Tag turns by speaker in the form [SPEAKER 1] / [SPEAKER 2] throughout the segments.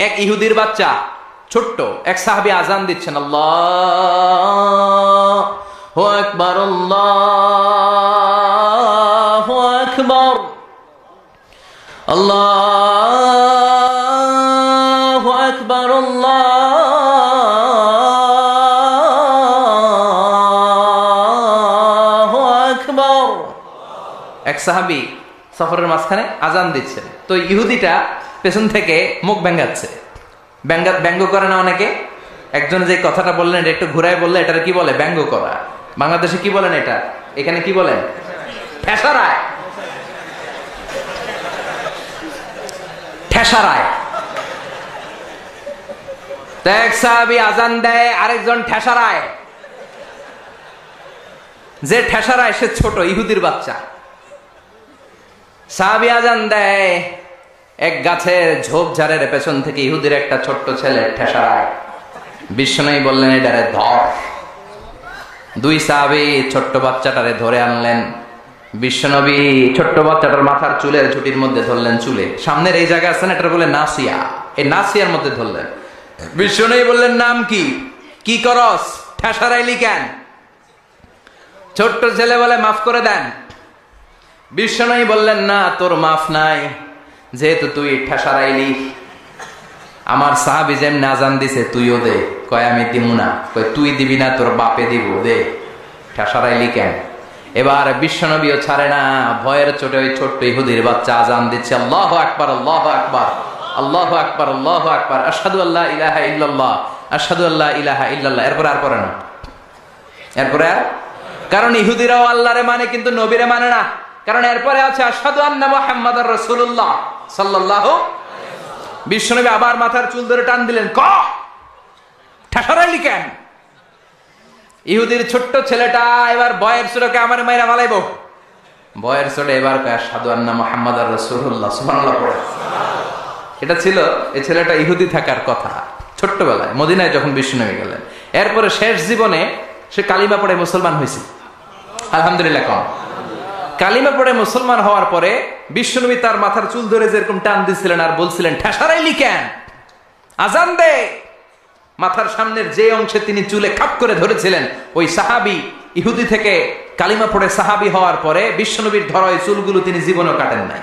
[SPEAKER 1] এক ইহুদির বাচ্চা ছোট্ট এক সাহাবী আজান দিচ্ছেন, আল্লাহু আকবার আল্লাহু আকবার আল্লাহু আকবার আল্লাহু আকবার। এক সাহাবী সফরের মাঝখানে আজান দিচ্ছেন, তো ইহুদিটা পেছন থেকে মুখ ব্যাঙ্গাচ্ছে। ব্যঙ্গ করে না অনেকে? একজন যে কথাটা বললেন একটু ঘুরায় বললে এটার কি বলে? ব্যঙ্গ করা। বাংলাদেশে কি বলেন এটা? এখানে কি বলেন? ঠেসারায়। ঠেসারায়। এক সাহাবী আজান দেয়, আরেকজন ঠেসারায়। যে ঠেসারায় সে ছোট ইহুদির বাচ্চা। সাহাবী আজান দেয়, এক গাছের ঝোপঝাড়ের পেছন থেকে ইহুদির একটা ছোট্ট ছেলে ঠেসারায়। বিশ্বনবী বললেন এটারে ধর। দুই সাহাবী ছোট্ট বাচ্চাটারে ধরে আনলেন। বিশ্বনবী ছোট্ট বাচ্চাটার মাথার চুলের ঝুটির মধ্যে ধরলেন, চুলে সামনের এই জায়গা আছে না, এটা বলে নাসিয়া, এই নাসিয়ার মধ্যে ধরলেন। বিশ্বনবী বললেন নাম কি? কি করস? ঠেসারাইলি কেন? ছোট্ট ছেলে বলে মাফ করে দেন। বিশ্বনবী বললেন না, তোর মাফ নাই, যেহেতু তুই ঠেসারাইলি। আমার সাহাবী যেমন আজান দিছে তুইও দে। কয় আমি দিমু না। কয় তুই দিবি না, তোর বাপে দিব, দে। ঠেসারাইলি কেন? এবার বিশ্বনবীও ছাড়ে না, ভয়ের চোটে ওই ছোট্ট ইহুদির বাচ্চা আজান দিচ্ছে, আল্লাহু আকবার আল্লাহু আকবার আল্লাহু আকবার আল্লাহু আকবার আশহাদু আল্লা ইলাহা ইল্লাল্লাহ আশহাদু আল্লা ইলাহা ইল্লাল্লাহ। এরপর আর পড়ে না, এরপরে আর, কারণ ইহুদিরাও আল্লাহরে মানে কিন্তু নবীরে মানে না। কারণ এরপরে আছে আশহাদু আন্না মুহাম্মাদুর রাসূলুল্লাহ সাল্লাল্লাহু। বিশ্বনবী আবার মাথার চুল ধরে টান দিলেন, ক ঠেসারাইলি কেন? ইহুদির ছোট্ট ছেলেটা এবার বয়ের চোটে আমার মাইরা ফালাইব। বয়ের চোটে এবার আশহাদু আন্না মুহাম্মাদুর রাসূলুল্লাহ সুবহানাল্লাহ পড়ে। এটা ছিল এই ছেলেটা ইহুদি থাকার কথা ছোট্টবেলায় মদিনায় যখন বিশ্বনবী গেলেন। এরপরে শেষ জীবনে সে কালিমা পড়ে মুসলমান হয়েছে, আলহামদুলিল্লাহ। কম কালিমা পড়ে মুসলমান হওয়ার পরে বিশ্বনবী তার মাথার চুল ধরে যেরকম টান দিছিলেন আর বলছিলেন ঠেসারাইলি কেন, আজান দে। মাথার সামনের যে অংশে তিনি চুলে খাপ করে ধরেছিলেন, ওই সাহাবী ইহুদি থেকে কালিমা পড়ে সাহাবী হওয়ার পরে বিশ্বনবীর ধরা ওই চুলগুলো তিনি জীবনও কাটেন নাই।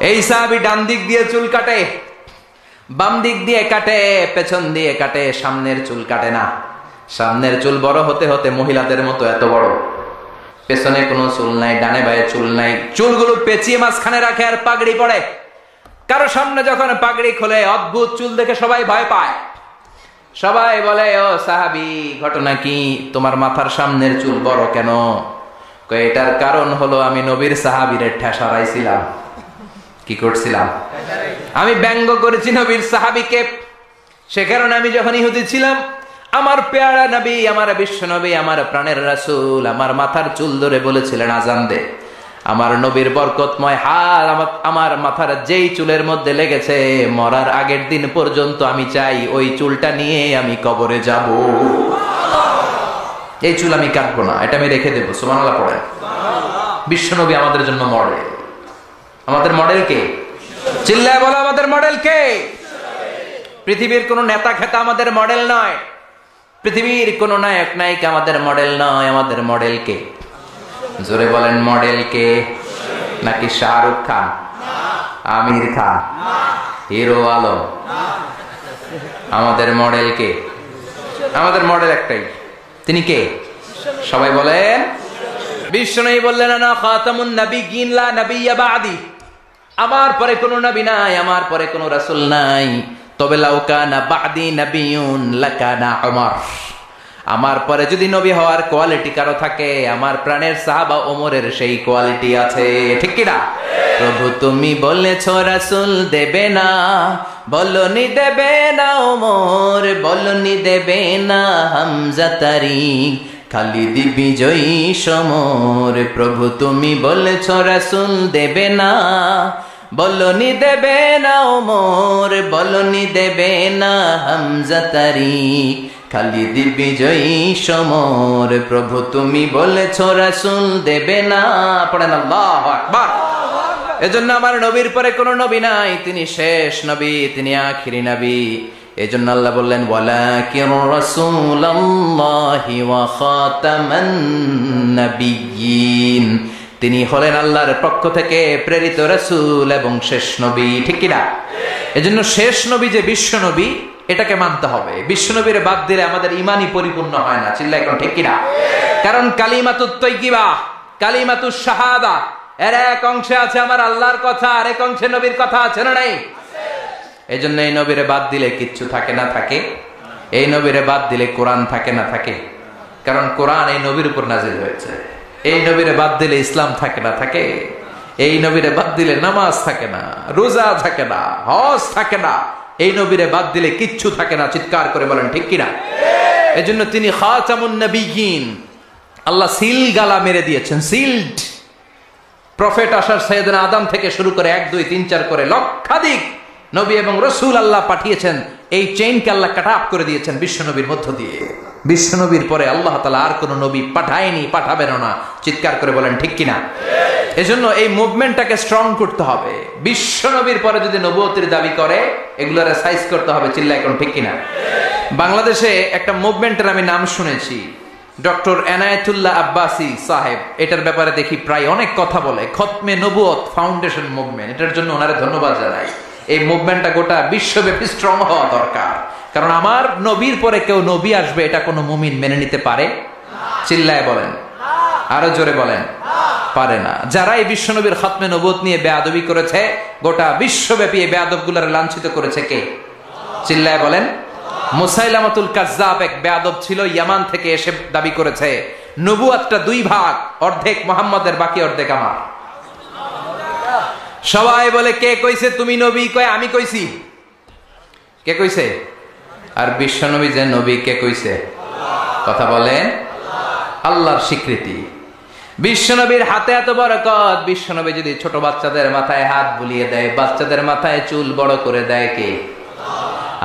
[SPEAKER 1] এই সাহাবী ডান দিক দিয়ে চুল কাটে, বাম দিক দিয়ে কাটে, পেছন দিয়ে কাটে, সামনের চুল কাটে না। সামনের চুল বড় হতে হতে মহিলাদের মতো এত বড়, পেছনে কোনো চুল নাই, ডানে বায়ে চুল নাই। চুলগুলো পেঁচিয়ে মাঝখানে রাখে আর পাগড়ি পড়ে। কারো সামনে যখন পাগড়ি খোলে অদ্ভুত চুল দেখে সবাই ভয় পায়। সবাই বলে, ও সাহাবী ঘটনা কি, তোমার মাথার সামনের চুল বড় কেন? এটার কারণ হলো আমি নবীর সাহাবীরে ঠেসারাইছিলাম। কি করছিলাম? আমি ব্যঙ্গ করেছি নবীর সাহাবীকে। সে কারণে আমি যখন ইহুদি ছিলাম, আমার পেয়ারা নবী, আমার বিশ্ব নবী, আমার প্রাণের রাসূল আমার মাথার চুল ধরে বলেছিলেন আজান দে। আমার নবীর বরকতময় হাত আমার মাথার যেই চুলের মধ্যে লেগেছে, মরার আগের দিন পর্যন্ত আমি চাই ওই চুলটা নিয়ে আমি কবরে যাব। এই চুল আমি কাটবো না, এটা আমি রেখে দেবো। সুবহানাল্লাহ পড়ে। বিশ্ব নবী আমাদের জন্য মডেল। আমাদের মডেল কে? চিল্লায় বলো, আমাদের মডেল কে? পৃথিবীর কোন নেতা খেতা আমাদের মডেল নয়, পৃথিবীর কোন নায়ক নায়িকা আমাদের মডেল নয়। আমাদের মডেল কে? জোরে বলেন, মডেল কে? নাকি শাহরুখ খান, আমির খান, হিরো আলম? আমাদের মডেল কে? আমাদের মডেল একটাই, তিনি কে? সবাই বলেন। বিশ্বনবী বললেন, আনা খাতামুন নাবিয়্যিন লা নাবিয়্যা বা'দি। আমার পরে কোনো নবী নাই, আমার পরে কোনো রাসূল নাই। তবে লাউ কানা বা'দি নাবিয়্যুন লাকানা উমর। আমার পরে যদি নবী হওয়ার কোয়ালিটি কারো থাকে, আমার প্রাণের সাহাবা ওমরের সেই কোয়ালিটি আছে। ঠিক কি না? প্রভু তুমি বলেছো রাসূল দেবে না, বলনি দেবে না ওমর, বলনি দেবে না হামজা তারিক, খালিদ বিজয়ী সমর। প্রভু তুমি বলেছো রাসূল দেবে না, বলনি দেবে না ওমর, বলনি দেবে না হামজা তারিক, খালিদ বিজয়ী সমর। প্রভু তুমি বলেছো রাসূল দেবে না। পড়েন আল্লাহু আকবার। এজন্য আমার নবীর পরে কোন নবী নাই, তিনি শেষ নবী, তিনি আখিরি নবী। এজন্য আল্লাহ বললেন ওয়ালাকিন রাসূলুল্লাহি ওয়া খাতামান নাবিয়্যিন, তিনি হলেন আল্লাহর পক্ষ থেকে প্রেরিত রাসূল এবং শেষ নবী। ঠিক কি না? এজন্য শেষ নবী যে বিশ্ব নবী, এটাকে মানতে হবে। বিশ্ব নবীর বাদ দিলে আমাদের ঈমানই পরিপূর্ণ হয় না। চিল্লা এখন ঠিক কি না? কারণ কালিমাতুত তাইয়্যিবা, কালিমাতুশ শাহাদা, এর এক অংশে আছে আমার আল্লাহর কথা, আর এক অংশে নবীর কথা আছে না নাই? এজন্য এই নবীরে বাদ দিলে কিচ্ছু থাকে না থাকে, এই নবীরে বাদ দিলে কোরআন থাকে না থাকে। কারণ কোরআন এই নবীর উপর নাজিল হয়েছে। এই নবীরে বাদ দিলে ইসলাম থাকে না থাকে, এই নবীরে বাদ দিলে নামাজ থাকে না, রোজা থাকে না, হজ থাকে না। এই নবীরে বাদ দিলে কিচ্ছু থাকে না। চিৎকার করে বলেন ঠিক কিনা? এজন্য তিনি খাতামুন নবিয়্যিন, আল্লাহ সিল গালা মেরে দিয়েছেন, সিলড। প্রফেট আসার সাইয়েদনা আদম থেকে শুরু করে 1 2 3 4 করে লক্ষাধিক নবী এবং রাসূল আল্লাহ পাঠিয়েছেন। এই চেইনকে আল্লাহ কাট আপ করে দিয়েছেন বিশ্ব নবীর মধ্য দিয়ে। বিশ্ব নবীর পরে আল্লাহ তাআলা আর কোন নবী পাঠায়নি, পাঠাবেন না। চিৎকার করে বলেন ঠিক কিনা? এজন্য এই মুভমেন্টটাকে স্ট্রং করতে হবে। বিশ্ব নবীর পরে যদি নবুয়তের দাবি করে, এগুলোর সাইজ করতে হবে। চিল্লা এখন ঠিক কিনা? বাংলাদেশে একটা মুভমেন্টের আমি নাম শুনেছি, ডক্টর এনায়েতুল্লাহ আব্বাসী সাহেব। এটার ব্যাপারে দেখি প্রায় অনেক কথা বলে, খতমে নবুয়ত ফাউন্ডেশন মুভমেন্ট। এটার জন্য ওনারে ধন্যবাদ জানাই। এই মুভমেন্টটা গোটা বিশ্বব্যাপী স্ট্রং হওয়া দরকার। কারণ আমার নবীর পরে কেউ নবী আসবে, এটা কোনো মুমিন মেনে নিতে পারে? চিল্লায় বলেন, আরো জোরে বলেন, পারে না। যারা এই বিশ্ব নবীর খতমে নবুয়ত নিয়ে বেয়াদবি করেছে, গোটা বিশ্বব্যাপী এই বেয়াদবগুলোরে লাঞ্ছিত করেছে কে? চিল্লায় বলেন। মুসাইলামাতুল কাজ্জাব এক বেয়াদব ছিল, ইয়ামান থেকে এসে দাবি করেছে নবুয়তটা 2 ভাগ, অর্ধেক মুহাম্মাদের, বাকি অর্ধেক আমার। সবাই বলে কে কইছে তুমি নবী? কয় আমি কইছি। কে কইছে? আর বিশ্ব নবী যে নবী, কে কইছে? কথা বলেন। আল্লাহর স্বীকৃতি। বিশ্ব নবীর হাতে এত বরকত, বিশ্ব নবী যদি ছোট বাচ্চাদের মাথায় হাত বুলিয়ে দেয়, বাচ্চাদের মাথায় চুল বড় করে দেয় কে?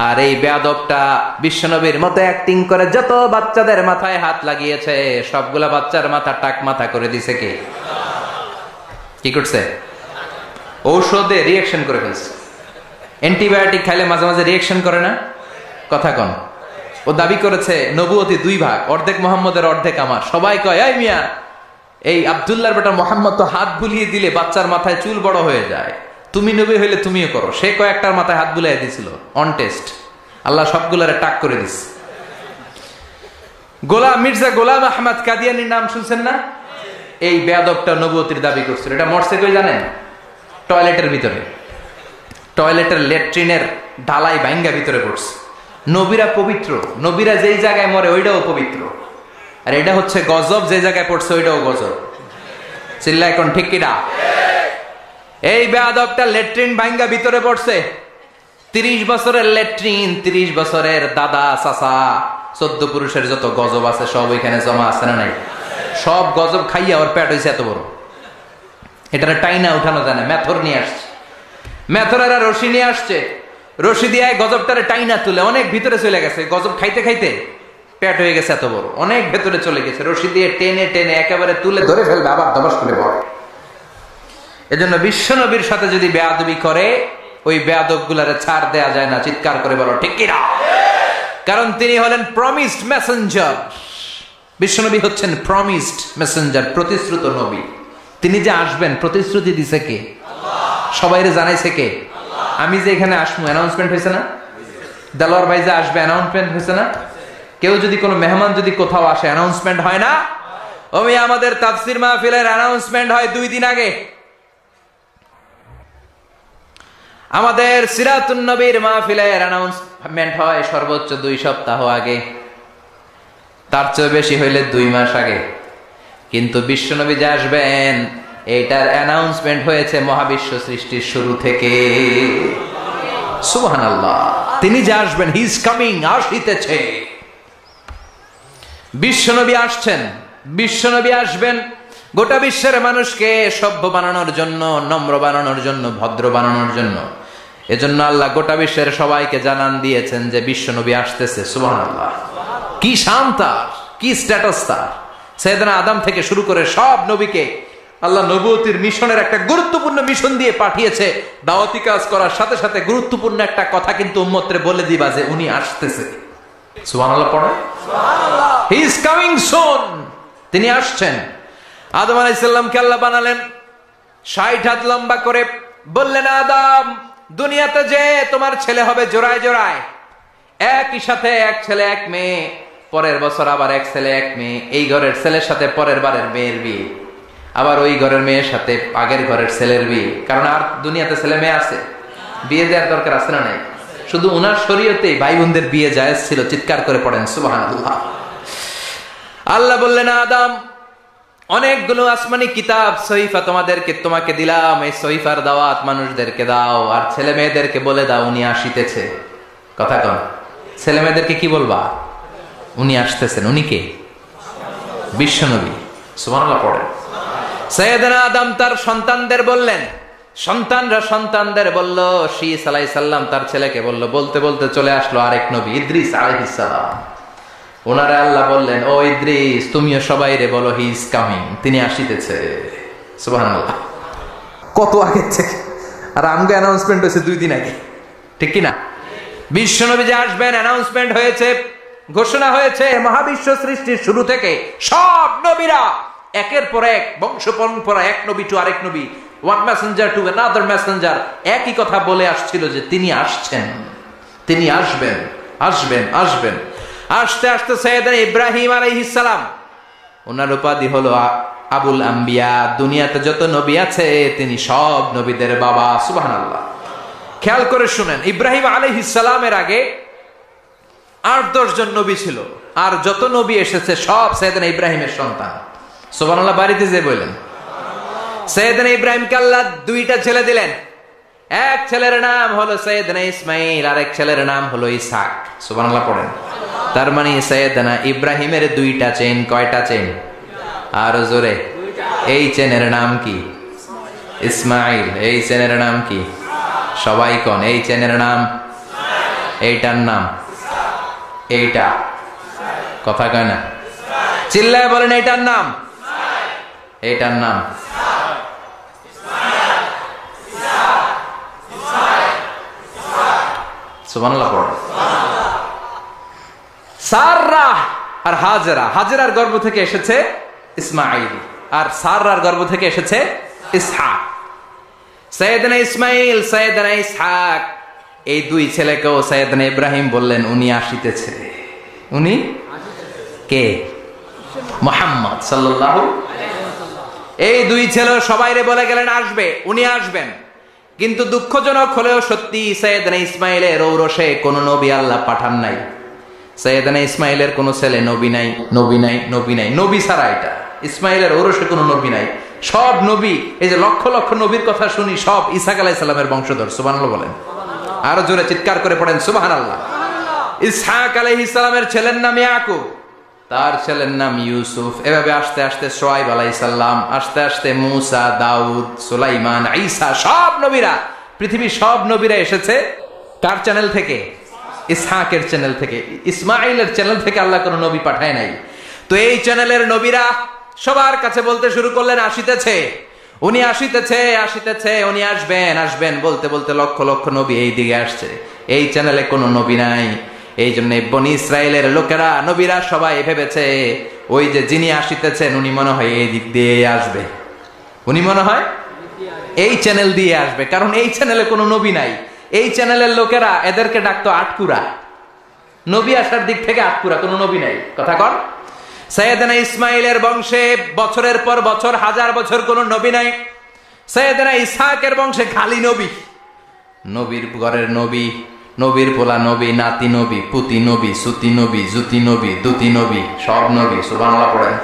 [SPEAKER 1] আর এই বেয়াদবটা বিশ্ব নবীর মতো অ্যাক্টিং করে যত বাচ্চাদের মাথায় হাত লাগিয়েছে, সবগুলা বাচ্চার মাথা টাক মাথা করে দিছে কে? কি করছে? ঔষধে রিঅ্যাকশন করে ফেলছে। অ্যান্টিবায়োটিক খাইলে মাঝে মাঝে রিঅ্যাকশন করে না? কথা কন। ও দাবি করেছে নবুয়তি 2 ভাগ, অর্ধেক মুহাম্মদের, অর্ধেক আমার। সবাই কয় এই মিয়া, এই আব্দুল্লাহর বেটা মুহাম্মদ তো হাত বুলিয়ে দিলে বাচ্চার মাথায় চুল বড় হয়ে যায়, তুমি নবী হইলে তুমিও করো। সে কয়েকটার মাথায় হাত বুলিয়ে দিয়েছিল অন টেস্ট। আল্লাহ সবগুলারে টাক করে দিস। মির্জা গোলাম আহমদ কাদিয়ানির নাম শুনছেন না? এই বেয়াদবটা নবুয়তির দাবি করছিল। এটা মরছে কই জানেন? টয়লেটের ভিতরে। টয়লেটের ল্যাট্রিনের ঢালাই ভাঙ্গা ভিতরে পড়ছে। নবীরা পবিত্র, নবীরা যেই জায়গায় মরে ওইটাও পবিত্র। আর এটা হচ্ছে গজব, যে জায়গায় পড়ছে ওইটাও গজব। চিল্লা এখন ঠিক কিনা? এই বেয়াদবটা ল্যাট্রিন ভাঙ্গা ভিতরে পড়ছে। 30 বছরের ল্যাট্রিন, 30 বছরের দাদা চাচা 14 পুরুষের যত গজব আছে সব ওইখানে জমা আছে না নাই? সব গজব খাইয়া ওর পেট হয়েছে এত বড়। এটারে টাইনা উঠানো যায় না, মেথর নিয়ে আসছে। মেথরের রশি নিয়ে আসছে, রশি দিয়ে গজবটারে টাইনা তুলে অনেক ভিতরে চলে গেছে। গজব খাইতে খাইতে পেট হয়ে গেছে এত বড়, অনেক ভেতরে চলে গেছে। রশি দিয়ে টেনে টেনে একেবারে তুলে ধরে ফেলবে, আবার দবাস করে পড়ে। এজন্য বিশ্ব নবীর সাথে যদি বেয়াদবি করে, ওই বেয়াদব গুলারে ছাড় দেয়া যায় না। চিৎকার করে বলো ঠিক কিনা? কারণ তিনি হলেন প্রমিসড মেসেঞ্জার। বিশ্বনবী হচ্ছেন প্রমিসড মেসেঞ্জার, প্রতিশ্রুত নবী। তিনি যে আসবেন প্রতিশ্রুতি দিছে কে? সবাইরে জানাইছে কে? আমি যে এখানে আসবো অ্যানাউন্সমেন্ট হয়েছে না? দেলোয়ার ভাই যে আসবে অ্যানাউন্সমেন্ট হয়েছে না? কেউ যদি কোনো মেহমান যদি কোথাও আসে অ্যানাউন্সমেন্ট হয় না? ওই আমাদের তাফসীর মাহফিলের অ্যানাউন্সমেন্ট হয় 2 দিন আগে। আমাদের সিরাতুন নবীর মাহফিলের অ্যানাউন্সমেন্ট হয় সর্বোচ্চ 2 সপ্তাহ আগে, তার চেয়ে বেশি হইলে 2 মাস আগে। কিন্তু বিশ্বনবী যে আসবেন এটার অ্যানাউন্সমেন্ট হয়েছে মহাবিশ্ব সৃষ্টির শুরু থেকে। সুবহানাল্লাহ। তিনি যে আসবেন, হি ইজ কামিং, আসিতেছে। বিশ্বনবী আসছেন, বিশ্বনবী আসবেন গোটা বিশ্বের মানুষকে সভ্য বানানোর জন্য, নম্র বানানোর জন্য, ভদ্র বানানোর জন্য। এজন্য আল্লাহ গোটা বিশ্বের সবাইকে জানান দিয়েছেন যে বিশ্বনবী আসতেছে। সুবহানাল্লাহ। কি শান তার, কি স্ট্যাটাস তার! সাইয়েদনা আদম থেকে শুরু করে সব নবীকে আল্লাহ নবুয়তির মিশনের একটা গুরুত্বপূর্ণ মিশন দিয়ে পাঠিয়েছে। দাওয়াতি কাজ করার সাথে সাথে গুরুত্বপূর্ণ একটা কথা কিন্তু উম্মতরে বলে দিবা যে উনি আসতেছে। সুবহানাল্লাহ পড়ে, সুবহানাল্লাহ। হি ইজ কামিং সুন, তিনি আসছেন। আদম আলাইহিস সালামকে আল্লাহ বানালেন 60 হাত লম্বা করে, বললেন আদম দুনিয়াতে যে তোমার ছেলে হবে জোড়ায় জোড়ায়, একই সাথে এক ছেলে এক মেয়ে, পরের বছর আবার এক ছেলে এক মেয়ে, এই ঘরের ছেলের সাথে পরের বারের মেয়ের বিয়ে, আবার ওই ঘরের মেয়ের সাথে আগের ঘরের ছেলের বিয়ে। কারণ আর দুনিয়াতে ছেলে মেয়ে আছে, বিয়ে দেওয়ার দরকার আছে না নাই? শুধু উনার শরীয়তেই ভাই বোনদের বিয়ে জায়েজ ছিল। চিৎকার করে পড়েন সুবহানাল্লাহ। আল্লাহ বললেন আদম অনেকগুলো আসমানি কিতাব সহিফা তোমাকে দিলাম, এই সহিফার দাওয়াত মানুষদেরকে দাও, আর ছেলে মেয়েদেরকে বলে দাও উনি আসিতেছে। কথা কন, ছেলে মেয়েদেরকে কি বলবা? উনি আসতেছেন। উনি কে? বিশ্বনবী। সুবহানাল্লাহ পড়েন। সাইয়েদনা আদম তার সন্তানদের বললেন, সন্তানরা সন্তানদের বলল, শীস আলাইহিস সালাম তার ছেলেকে বলল, বলতে বলতে চলে আসলো আরেক নবী ইদ্রিস আলাইহিস সালাম। ওনারা আল্লাহ বললেন, ও ইদ্রিস তুমিও সবাই রে বলো হি ইজ কামিং, তিনি আসিতেছে। সুবহানাল্লাহ। কত আগে থেকে, আর আমগো অ্যানাউন্সমেন্ট হয়েছে 2 দিন আগে, ঠিক কি না? বিশ্বনবী যে আসবেন অ্যানাউন্সমেন্ট হয়েছে, ঘোষণা হয়েছে। মহাবিশ্ব সৃষ্টির শুরু থেকে সব নবীরা একের পর এক বংশ পরম্পরা, এক নবী টু আরেক নবী, one Messenger to another Messenger, একই কথা বলে আসছিল যে তিনি আসছেন, তিনি আসবেন, আসবেন, আসবেন। আসতে আসতে সাইয়েদনা ইব্রাহিম আলাইহিস সালাম, ওনার উপাধি হলো আবুল আম্বিয়া। দুনিয়াতে যত নবী আছে তিনি সব নবীদের বাবা। সুবহানাল্লাহ। খেয়াল করে শুনেন, ইব্রাহিম আলাইহিস সালামের আগে 8-10 জন নবী ছিল, আর যত নবী এসেছে সব সাইয়েদনা ইব্রাহিমের সন্তান। সুবহানাল্লাহ। বাড়িতে যে বললেন সাইয়েদনা ইব্রাহিমকে আল্লাহ 2টা ছেলে দিলেন। এক ছেলের নাম হলো সাইয়েদনা ইসমাইল, আর এক ছেলের নাম হলো ইসহাক। সুবহানাল্লাহ পড়েন। তার মানে সাইয়েদনা ইব্রাহিমের 2টা চেইন। কয়টা চেইন? আর জোরে। এই চেনের নাম কি? ইসমাইল। এই চেনের নাম কি? সবাই কোন এই চেনের নাম? এইটার নাম? এইটা কথা কয় না, চিল্লায় বলেন এইটার নাম? এইটার নাম সুবহানাল্লাহ পড়ো। সাররা আর হাজেরা, হাজেরার গর্ভ থেকে এসেছে ইসমাইল, আর সাররার গর্ভ থেকে এসেছে ইসহাক। সাইয়েদনা ইসমাইল, সাইয়েদনা ইসহাক, এই 2 ছেলেকেও সাইয়েদনা ইব্রাহিম বললেন উনি আসিতেছে। উনি কে? মুহাম্মদ সাল্লাল্লাহু আলাইহি ওয়াসাল্লাম। এই 2 ছেলে সবাইরে বলে গেলেন আসবে, উনি আসবেন। কিন্তু দুঃখজনক হলেও সত্যি, সাইয়েদনা ইসমাইলের ঔরসে কোন নবী আল্লাহ পাঠান নাই। সাইয়েদনা ইসমাইলের কোন ছেলে নবী নাই, নবী নাই, নবী নাই, নবী ছাড়া এটা ইসমাইলের ঔরসে কোন নবী নাই। সব নবী, এই যে লক্ষ লক্ষ নবীর কথা শুনি, সব ইসহাক আলাইহিস সালামের বংশধর। সুবহানাল্লাহ বলেন। আরো জোরে চিৎকার করে পড়েন সুবহানাল্লাহ। ইসহাক আলাইহিস সালামের ছেলের নাম ইয়াকুব, তার ছেলের নাম ইউসুফ। এভাবে আস্তে আস্তে শুআয়ব আলাইহিস সালাম, আস্তে আস্তে মূসা, দাউদ, সুলাইমান, ঈসা, সব নবীরা, পৃথিবীর সব নবীরা এসেছে কার চ্যানেল থেকে? ইসহাকের চ্যানেল থেকে। ইসমাইলের চ্যানেল থেকে আল্লাহ কোনো নবী পাঠায় নাই। তো এই চ্যানেলের নবীরা সবার কাছে বলতে শুরু করলেন আসিতেছে, উনি আসিতেছে, আসিতেছে, উনি আসবেন, আসবেন বলতে বলতে লক্ষ লক্ষ নবী এই দিকে আসছে। এই চ্যানেলে কোনো নবী নাই। এই জন্য বনি ইসরায়েলের লোকেরা, নবীরা সবাই ভেবেছে ওই যে যিনি আসিতেছেন উনি মনে হয় এই দিক দিয়ে আসবে, উনি মনে হয় এই চ্যানেল দিয়ে আসবে, কারণ এই চ্যানেলে কোনো নবী নাই। এই চ্যানেলের লোকেরা এদেরকে ডাকতো আটকুরা, নবী আসার দিক থেকে আটকুরা, কোনো নবী নাই। কথা কর। সাইয়েদনা ইসমাইলের বংশে বছরের পর বছর, 1000 বছর কোনো নবী নাই। সাইয়েদনা ইসহাকের বংশে খালি নবী, নবীর ঘরের নবী, নবীর পোলা নবী, নাতি নবী, পুতি নবী, সুতি নবী, জুতি নবী, দুতি নবী, সব নবী। সুবহানাল্লাহ পড়েন।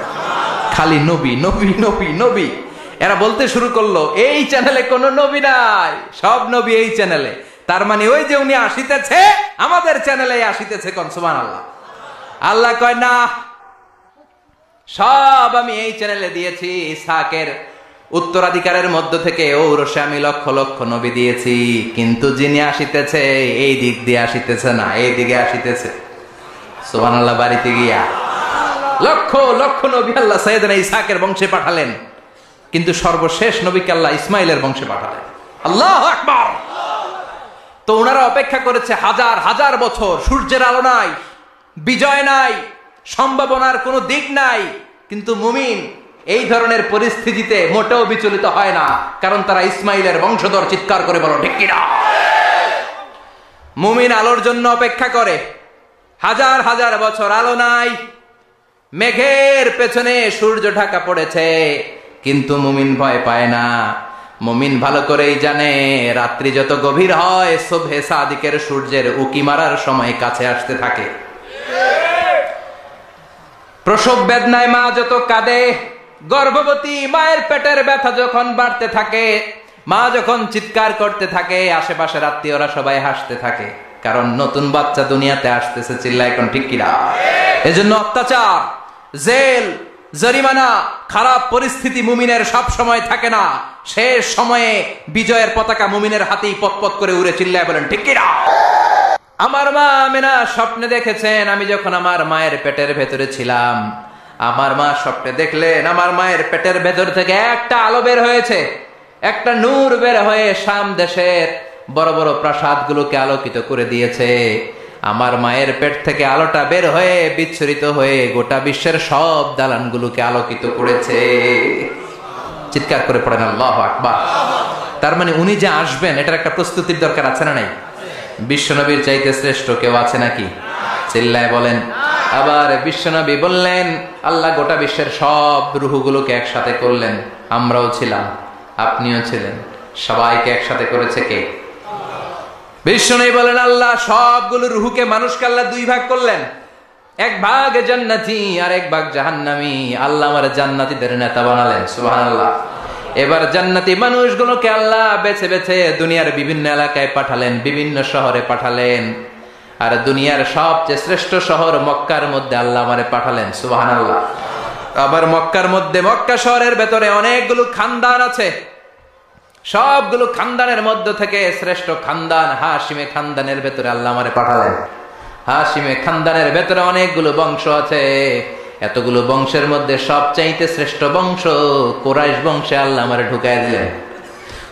[SPEAKER 1] খালি নবী, নবী, নবী, নবী। এরা বলতে শুরু করলো এই চ্যানেলে কোনো নবী নাই, সব নবী এই চ্যানেলে। তার মানে ওই যে উনি আসিতেছে আমাদের চ্যানেলে আসিতেছে। কোন সুবহানাল্লাহ। আল্লাহ কয় না, সব আমি এই চ্যানেলে দিয়েছি। ইসহাকের উত্তরাধিকারের মধ্য থেকে ঔরসে আমি লক্ষ লক্ষ নবী দিয়েছি, কিন্তু যিনি আসিতেছে এই দিক দিয়ে আসিতেছে না, এই দিকে আসিতেছে। সুবহানাল্লাহ। বাড়িতে গিয়া লক্ষ লক্ষ নবী আল্লাহ সাইয়েদনা ইসহাকের বংশে পাঠালেন। কিন্তু সর্বশেষ নবীকে আল্লাহ ইসমাইলের বংশে পাঠালেন। আল্লাহু আকবার। তো ওনারা অপেক্ষা করেছে হাজার হাজার বছর, সূর্যের আলো নাই, বিজয় নাই, সম্ভাবনার কোনো দিক নাই, কিন্তু মুমিন এই ধরনের পরিস্থিতিতে মোটেও বিচলিত হয় না, কারণ তারা ইসমাইলের বংশধর। চিৎকার করে বলো ঠিক কিনা। মুমিন আলোর জন্য অপেক্ষা করে, হাজার হাজার বছর আলো নাই, মেঘের পেছনে সূর্য ঢাকা পড়েছে, কিন্তু মুমিন ভয় পায় না। মুমিন ভালো করেই জানে রাত্রি যত গভীর হয় সুবহে সাদিকের সূর্যের উকি মারার সময় কাছে আসতে থাকে। প্রসব বেদনায় মা যত কাঁদে, গর্ভবতী মায়ের পেটের ব্যথা যখন বাড়তে থাকে, মা যখন চিৎকার করতে থাকে, আশেপাশের আত্মীয়রা সবাই হাসতে থাকে, কারণ নতুন বাচ্চা দুনিয়াতে আসতেছে। চিল্লা এখন ঠিক কিনা। এজন্য অত্যাচার, জেল, জরিমানা, খারাপ পরিস্থিতি মুমিনের সব সময় থাকে না। শেষ সময়ে বিজয়ের পতাকা মুমিনের হাতেই পতপত করে উড়ে। চিল্লায় বলেন ঠিক কিনা। আমার মা আমেনা স্বপ্নে দেখেছেন, আমি যখন আমার মায়ের পেটের ভেতরে ছিলাম, আমার মা স্বপ্নে দেখলেন আমার মায়ের পেটের ভেতর থেকে একটা আলো বের হয়েছে, একটা নূর বের হয়ে শাম দেশের বড় বড় প্রাসাদগুলোকে আলোকিত করে দিয়েছে। আমার মায়ের পেট থেকে আলোটা বের হয়ে বিচ্ছুরিত হয়ে গোটা বিশ্বের সব দালানগুলোকে আলোকিত করেছে। চিৎকার করে পড়েন আল্লাহু আকবার। তার মানে উনি যে আসবেন এটার একটা প্রস্তুতির দরকার আছে না নাই? বিশ্বনবীর চাইতে শ্রেষ্ঠ কেউ আছে নাকি? চিল্লায় বলেন। আবার বিশ্বনবী বললেন আল্লাহ গোটা বিশ্বের সব রূহগুলোকে একসাথে করলেন। আমরাও ছিলাম, আপনিও ছিলেন, সবাইকে একসাথে করেছে কে? বিশ্বনবী বলেন আল্লাহ সবগুলো রূহকে, মানুষকে আল্লাহ দুই ভাগ করলেন, এক ভাগ জান্নাতি আর এক ভাগ জাহান্নামী। আল্লাহ আমার জান্নাতীদের নেতা বানালেন। সুবহানাল্লাহ। এবার জান্নাতি মানুষগুলোকে আল্লাহ বেছে বেছে দুনিয়ার বিভিন্ন এলাকায় পাঠালেন, বিভিন্ন শহরে পাঠালেন, আর দুনিয়ার সবচেয়ে শ্রেষ্ঠ শহর মক্কার মধ্যে আল্লাহ আমারে পাঠালেন। সুবহানাল্লাহ। আবার মক্কার মধ্যে, মক্কা শহরের ভেতরে অনেকগুলো খানদান আছে, সবগুলো খানদানের মধ্য থেকে শ্রেষ্ঠ খানদান হাশিমে খানদানের ভেতরে আল্লাহ আমারে পাঠালেন। হাশিমে খানদানের ভেতরে অনেকগুলো বংশ আছে, এতগুলো বংশের মধ্যে সবচাইতে শ্রেষ্ঠ বংশ কুরাইশ বংশে আল্লাহ আমারে ঢুকায় দিলেন।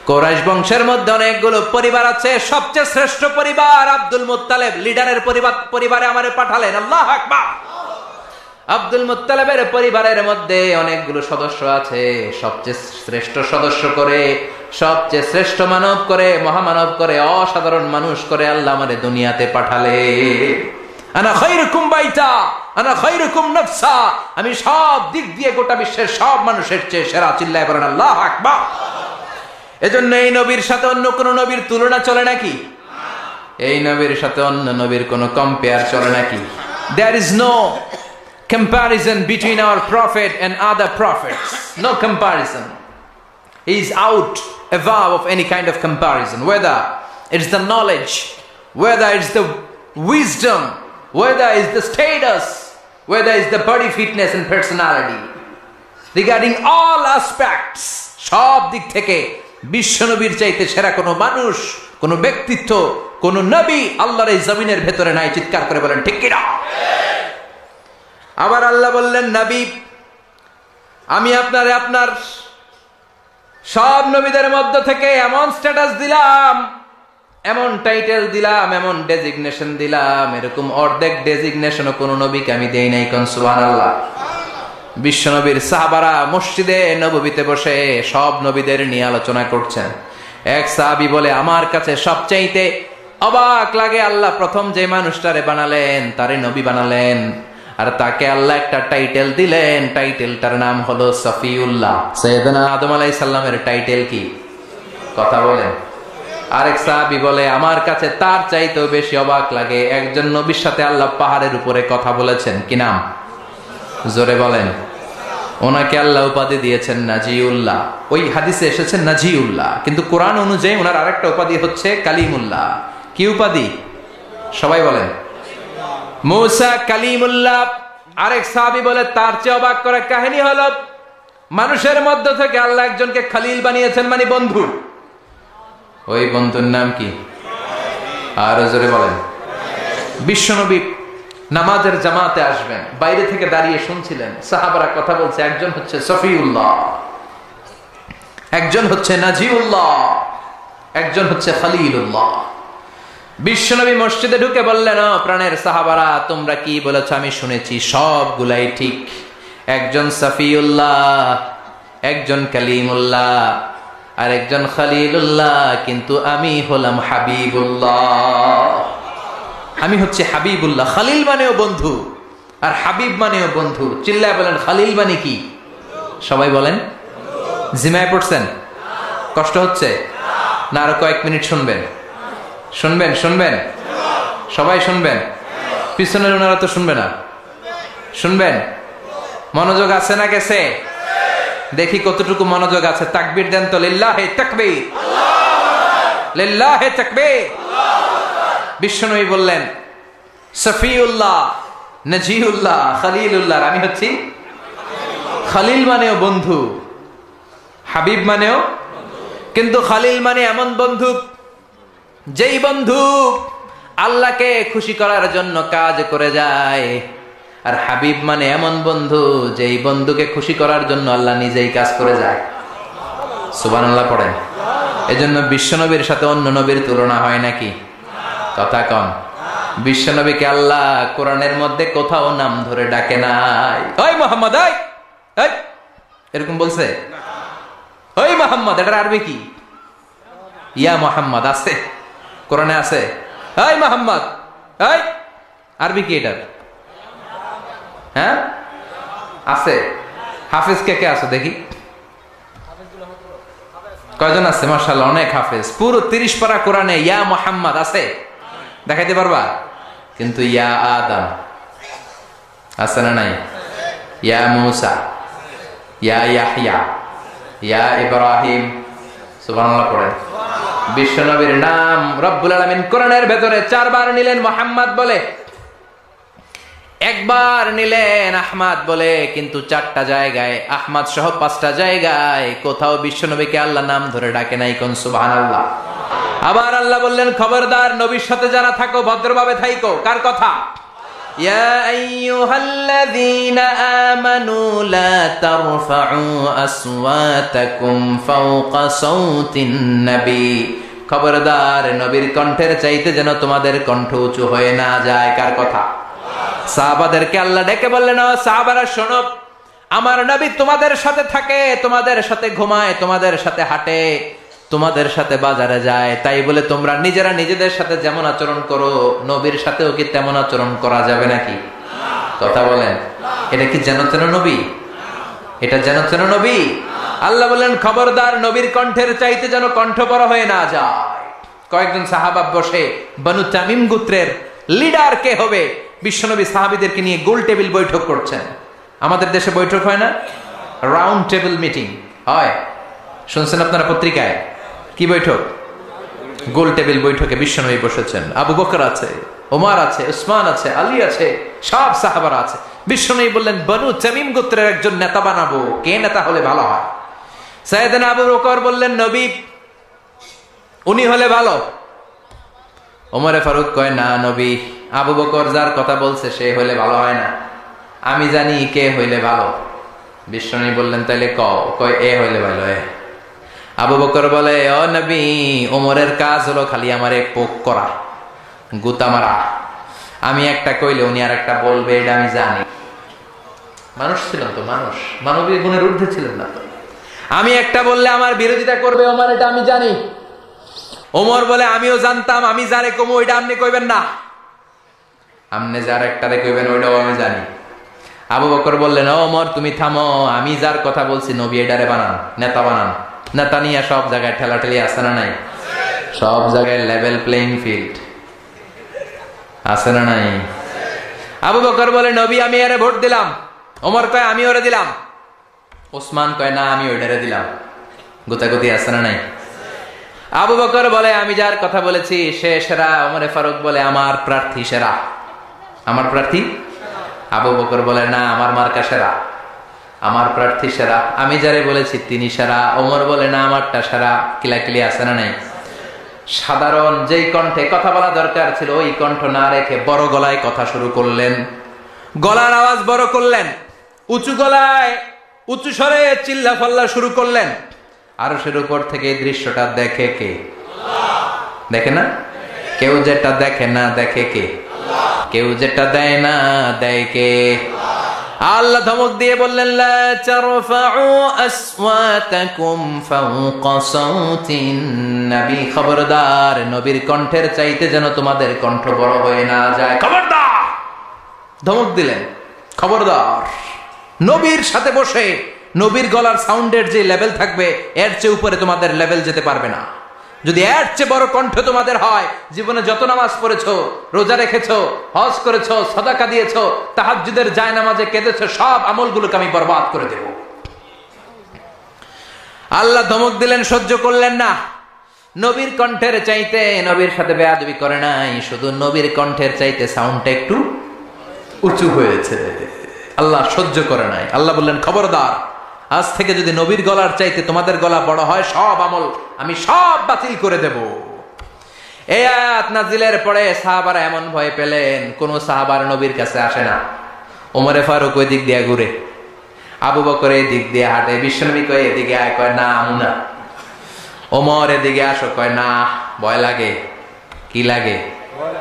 [SPEAKER 1] কুরাইশ বংশের মধ্যে অনেকগুলো পরিবার আছে, সবচেয়ে শ্রেষ্ঠ পরিবার আব্দুল মুত্তালিব লিডারের পরিবারে আমারে পাঠালেন। আল্লাহু আকবার। আব্দুল মুত্তালিবের পরিবারের মধ্যে অনেকগুলো সদস্য আছে, সবচেয়ে শ্রেষ্ঠ সদস্য করে, সবচেয়ে শ্রেষ্ঠ মানব করে, মহামানব করে, অসাধারণ মানুষ করে আল্লাহ আমারে দুনিয়াতে পাঠালে। আনা খায়রুকুম বাইতা আনা খায়রুকুম নাফসা, আমি সব দিক দিয়ে গোটা বিশ্বের সব মানুষের চেয়ে সেরা। চিল্লায় বলেন আল্লাহু আকবার। এজন্য এই নবীর সাথে অন্য কোন নবীর তুলনা চলে নাকি? এই নবীর সাথে অন্য নবীর কোন কম্পেয়ার চলে নাকি? There is no comparison between our prophet and other prophets. No comparison. He is out above of any kind of comparison, whether it's the knowledge, whether it's the wisdom, whether it's the status, whether it's the body fitness and personality. Regarding all aspects, সব দিক থেকে বিশ্বনবীর চাইতে সেরা কোনো মানুষ, কোনো ব্যক্তিত্ব, কোনো নবী আল্লাহর এই জমিনের ভেতরে নাই। চিৎকার করে বলেন ঠিক কিনা। আবার আল্লাহ বললেন নবী আমি আপনার সব নবীদের মধ্য থেকে এমন স্ট্যাটাস দিলাম, এমন টাইটেল দিলাম, এমন ডেজিগনেশন দিলাম, এরকম অর্ধেক ডেজিগনেশনও কোন নবীকে আমি দেই নাই। কোন সুবহানাল্লাহ। বিশ্বনবীর সাহাবারা মসজিদে নববীতে বসে সব নবীদের নিয়ে আলোচনা করছেন। এক সাহাবী বলে আমার কাছে সবচাইতে অবাক লাগে আল্লাহ প্রথম যে মানুষটারে বানালেন তারে নবী বানালেন, আর তাকে আল্লাহ একটা টাইটেল দিলেন, টাইটেলটার নাম হলো সফিউল্লাহ। সাইয়েদনা আদম আলাইহিস সালামের টাইটেল কি? কথা বলেন। আরেক সাহাবী বলে আমার কাছে তার চাইতেও বেশি অবাক লাগে একজন নবীর সাথে আল্লাহ পাহাড়ের উপরে কথা বলেছেন। কি নাম? জোরে বলেন। ওনাকে আল্লাহ উপাধি দিয়েছেন নাজিউল্লাহ। ওই হাদিসে এসেছে নাজিউল্লাহ, কিন্তু কোরআন অনুযায়ী ওনার আরেকটা উপাধি হচ্ছে কালিমুল্লাহ। কি উপাধি? সবাই বলেন। মুসা কালিমুল্লাহ। আরেক সাহাবী বলে তার চেয়ে অবাক করার কাহিনী হলো মানুষের মধ্য থেকে আল্লাহ একজনকে খলিল বানিয়েছেন, মানে বন্ধু। ওই বন্ধুর নাম কি? আর জোরে বলেন। বিশ্বনবী নামাজের জামাতে আসবেন, বাইরে থেকে দাঁড়িয়ে শুনছিলেন, সাহাবারা কথা বলছে, একজন হচ্ছে সফিউল্লাহ, একজন হচ্ছে নাজিউল্লাহ, একজন হচ্ছে খলিলুল্লাহ। বিশ্বনবী মসজিদে ঢুকে বললেন, ও প্রাণের সাহাবারা, তোমরা কি বলেছ আমি শুনেছি, সবগুলাই ঠিক। একজন সফিউল্লাহ, একজন কালিমুল্লাহ, আর একজন খলিলুল্লাহ, কিন্তু আমি হলাম হাবিবুল্লাহ। আমি হচ্ছে হাবিবুল্লাহ। খলিল মানেও বন্ধু, আর হাবিব মানেও বন্ধু। চিল্লায় বলেন, খলিল মানে কি? সবাই বলেন। জিমায় পড়ছেন? কষ্ট হচ্ছে না? আরো কয়েক মিনিট শুনবেন, শুনবেন, শুনবেন, সবাই শুনবেন। পিছনের ওনারা তো শুনবে না, শুনবেন। মনোযোগ আছে না গেছে? দেখি কতটুকু মনোযোগ আছে। তাকবীর দেন তো। লিল্লাহে তাকবীর, লিল্লাহে তাকবীর। বিশ্বনবী বললেন, সফিউল্লাহ, নাজিউল্লাহ, খলিলুল্লাহ, আমি হচ্ছি খলিল মানেও বন্ধু, হাবিব মানেও। কিন্তু খলিল মানে এমন বন্ধু যেই বন্ধু আল্লাহকে খুশি করার জন্য কাজ করে যায়, আর হাবিব মানে এমন বন্ধু যেই বন্ধুকে খুশি করার জন্য আল্লাহ নিজেই কাজ করে যায়। সুবহানাল্লাহ পড়েন। এজন্য বিশ্বনবীর সাথে অন্য নবীর তুলনা হয় নাকি? কথা কন। বিশ্বনবীকে আল্লাহ কোরআনের মধ্যে কোথাও নাম ধরে ডাকে নাই। ওই মোহাম্মদ, এই এরকম বলছে? ওই মোহাম্মদ, এটার আরবি কি? ইয়া মোহাম্মদ আছে, কোরআনে আছে। এই মোহাম্মদ, এই আরবি কি এটার? হ্যাঁ আছে। হাফেজ কে কে আছে দেখি? কয়জন আছে? মাশাআল্লাহ, অনেক হাফেজ। পুরো 30 পারা কোরআনে ইয়া মোহাম্মদ আছে, দেখাইতে পারবা? কিন্তু ইয়া আদম আছে না নাই? ইয়া মুসা, ইয়া ইয়াহইয়া, ইয়া ইব্রাহিম। সুবহানাল্লাহ পড়েন। বিশ্বনবীর নাম রব্বুল আলামিন কোরআনের ভেতরে 4 বার নিলেন মোহাম্মদ বলে, একবার নিলেন আহমদ বলে, কিন্তু 4টা জায়গায়, আহমদ সহ 5টা জায়গায় কোথাও বিশ্বনবীকে আল্লাহ নাম ধরে ডাকে নাই। কোন সুবহানাল্লাহ। আবার আল্লাহ বললেন, খবরদার, নবীর সাথে যারা থাকো ভদ্রভাবে থাইকো। কার কথা? ইয়া আইয়ুহাল্লাযীনা আমানু লা তারফাউ আসওয়াতাকুম ফাওকা সাওতিন নবী। খবরদার, নবীর কণ্ঠের চাইতে যেন তোমাদের কণ্ঠ উঁচু হয়ে না যায়। কার কথা? সাহাবাদেরকে আল্লাহ ডেকে বললেন, ও সাহাবারা শোনো, আমার নবী তোমাদের সাথে থাকে, তোমাদের সাথে ঘুমায়, তোমাদের সাথে হাঁটে, তোমাদের সাথে বাজারে যায়। তাই বলে তোমরা নিজেরা নিজেদের সাথে যেমন আচরণ করো, নবীর সাথেও কি তেমন আচরণ করা যাবে নাকি? কথা বলেন। এটা কি যেন তেন নবী? এটা যেন তেন নবী? আল্লাহ বললেন, খবরদার, নবীর কণ্ঠের চাইতে যেন কণ্ঠ বড় হয়ে না যায়। কয়েকজন সাহাবা বসে বনু তামিম গোত্রের লিডার কে হবে, বিশ্বনবী সাহাবীদেরকে নিয়ে গোল টেবিল বৈঠক করছেন। আমাদের দেশে বৈঠক হয় না? রাউন্ড টেবিল মিটিং হয়, শুনছেন আপনারা পত্রিকায়? কি বৈঠক? গোল টেবিল বৈঠকে বিশ্বনবী বসেছেন। আবু বকর আছে, ওমর আছে, উসমান আছে, আলী আছে, সব সাহাবারা আছে। বিশ্বনবী বললেন, বনু তামিম গোত্রের একজন নেতা বানাবো, কে নেতা হলে ভালো হয়? সাইয়েদনা আবু বকর বললেন, নবী, উনি হলে ভালো। ওমরে ফারুক কয়, না নবী, আবু বকর যার কথা বলছে সে হইলে ভালো হয় না, আমি জানি কে হইলে ভালো। বিশ্বনবী বললেন, তাইলে কয় এ হইলে ভালো। আবু বকর বলে, ও নবী, ওমরের কাজ হলো খালি আমারে পোক করা, গুতা মারা। আমি একটা কইলে উনি আর একটা বলবে, এটা আমি জানি। মানুষ ছিলেন তো, মানুষ, মানবীয় গুণের ঊর্ধ্বে ছিলেন না তো। আমি একটা বললে আমার বিরোধিতা করবে ওমর, এটা আমি জানি। ওমর বলে, আমিও জানতাম, আমি যারে কমু ওইটা আপনি কইবেন না, আপনি যার একটারে কইবেন ওইটাও আমি জানি। আবু বকর বললেন, ও ওমর, তুমি থামো, আমি যার কথা বলছি নবী এটারে বানান, নেতা বানান। নেতা নিয়ে সব জায়গায় ঠেলাঠেলি আছে না নাই? সব জায়গায় লেভেল প্লেইং ফিল্ড আছে না নাই? আবু বকর বলে, নবী, আমি এরে ভোট দিলাম। ওমর কয়, আমি ওরে দিলাম। ওসমান কয়, না, আমি ওইটারে দিলাম। গোতাগুতি আছে না নাই? আবু বকর বলে, আমি যার কথা বলেছি সে সেরা। ওমরে ফারুক বলে, আমার প্রার্থী সেরা, আমার প্রার্থী। আবু বকর বলে, না, আমার মার্কা সেরা, আমার প্রার্থী সেরা, আমি যারে বলেছি তিনি সেরা। ওমর বলে, না, আমারটা সেরা। কিলাকিলি আছে না নাই? সাধারণ যেই কণ্ঠে কথা বলা দরকার ছিল ওই কণ্ঠ না রেখে বড় গলায় কথা শুরু করলেন, গলার আওয়াজ বড় করলেন, উঁচু গলায় উঁচু স্বরে চিল্লা ফাল্লা শুরু করলেন। আরশের উপর থেকে এই দৃশ্যটা দেখে কে? দেখে না? কেউ যেটা দেখে না দেখে কে? কেউ যেটা দেয় না দেয় কে? আল্লাহ ধমক দিয়ে বললেন, লা তারফাউ আসওয়াতাকুম ফাওকা সাউতিন নবী, খবরদার নবীর কণ্ঠের চাইতে যেন তোমাদের কণ্ঠ বড় হয়ে না যায়। খবরদার! ধমক দিলেন, খবরদার। নবীর সাথে বসে নবীর গলার সাউন্ডের যে লেভেল থাকবে এর চেয়ে উপরে তোমাদের লেভেল যেতে পারবে না। যদি এর চেয়ে বড় কণ্ঠ তোমাদের হয়, জীবনে যত নামাজ পড়েছো, রোজা রেখেছো, হজ করেছো, সাদাকা দিয়েছো, তাহাজ্জুদের জায়নামাজে কেঁদেছো, সব আমলগুলোকে আমি বরবাদ করে দেব। আল্লাহ ধমক দিলেন, সহ্য করলেন না। নবীর কণ্ঠের চাইতে, নবীর সাথে বেয়াদবি করে নাই, শুধু নবীর কণ্ঠের চাইতে সাউন্ডটা একটু উঁচু হয়েছে। আল্লাহ সহ্য করে নাই। আল্লাহ বললেন, খবরদার, আজ থেকে যদি নবীর গলার চাইতে তোমাদের গলা বড় হয়, সব আমল আমি সব বাতিল করে দেব। এই আয়াত নাজিলের পরে সাহাবারা এমন ভয় পেলেন, কোন সাহাবার নবীর কাছে আসে না। ওমরে ফারুক ওই দিক দিয়ে ঘুরে, আবু বকর এই দিক দিয়ে হাঁটে, বিশ্বনবী কয় এদিকে আয়, কয় না আমুনা। ওমর এদিকে আসো, কয় না ভয় লাগে। কি লাগে?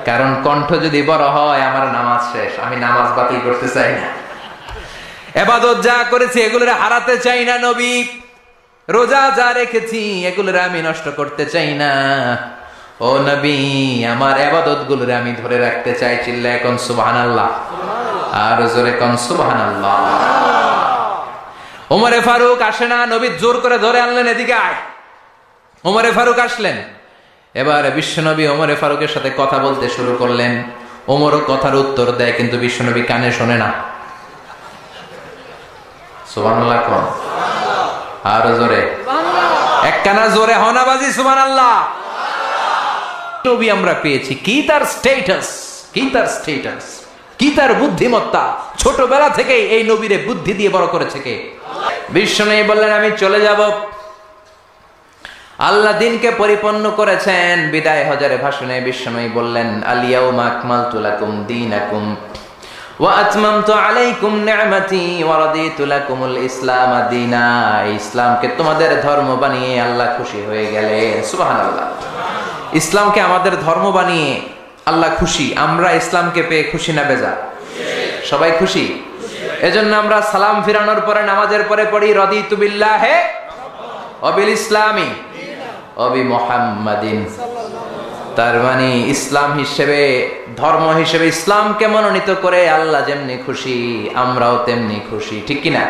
[SPEAKER 1] কারণ কণ্ঠ যদি বড় হয় আমার নামাজ শেষ, আমি নামাজ বাতিল করতে চাই না। এবাদত যা করেছি এগুলোর হারাতে চাই না নবী, রোজা যা রেখেছি এগুলোর আমি নষ্ট করতে চাই না। ও নবী, আমার এবাদত গুলোর আমি ধরে রাখতে চাই। চিল্লায় কোন সুবহানাল্লাহ, আর জোরে কোন সুবহানাল্লাহ। ওমরে ফারুক আসে না, নবী জোর করে ধরে আনলেন, এদিকে আয়। ওমরে ফারুক আসলেন। এবার বিশ্বনবী ওমরে ফারুকের সাথে কথা বলতে শুরু করলেন। ওমরও কথার উত্তর দেয়, কিন্তু বিশ্বনবী কানে শোনে না। সুবহানাল্লাহ কোন, আর জোরে, একখানা জোরে হনাবাজি সুবহানাল্লাহ। নবী আমরা পেয়েছি, কি তার স্ট্যাটাস, কি তার স্ট্যাটাস, কি তার বুদ্ধিমত্তা। ছোটবেলা থেকে এই নবীরে বুদ্ধি দিয়ে বড় করেছে কে? বিশ্বনবী বললেন, আমি চলে যাব। আল্লাহ দিনকে পরিপূর্ণ করেছেন। বিদায় হজের ভাষণে বিশ্বনবী বললেন, আল ইয়াউমা আকমালতু লাকুম দীনাকুম ওয়া আতমামতু আলাইকুম নি'মাতি ওয়া রাদিতু লাকুমুল ইসলাম দীনা। ইসলামকে তোমাদের ধর্ম বানিয়ে আল্লাহ খুশি হয়ে গেলেন। সুবহানাল্লাহ। ইসলামকে আমাদের ধর্ম বানিয়ে আল্লাহ খুশি। আমরা ইসলামকে পেয়ে খুশি না বেজা? সবাই খুশি। এজন্য আমরা সালাম ফিরানোর পরে, নামাজের পরে পড়ি, রাদিতু বিল্লাহি ওয়া বিল ইসলামি ওয়া বি মুহাম্মাদিন। তার মানে ইসলাম হিসেবে, ধর্ম হিসেবে ইসলামকে মনোনীত করে আল্লাহ যেমনি খুশি, আমরাও তেমনি খুশি। ঠিক কিনা?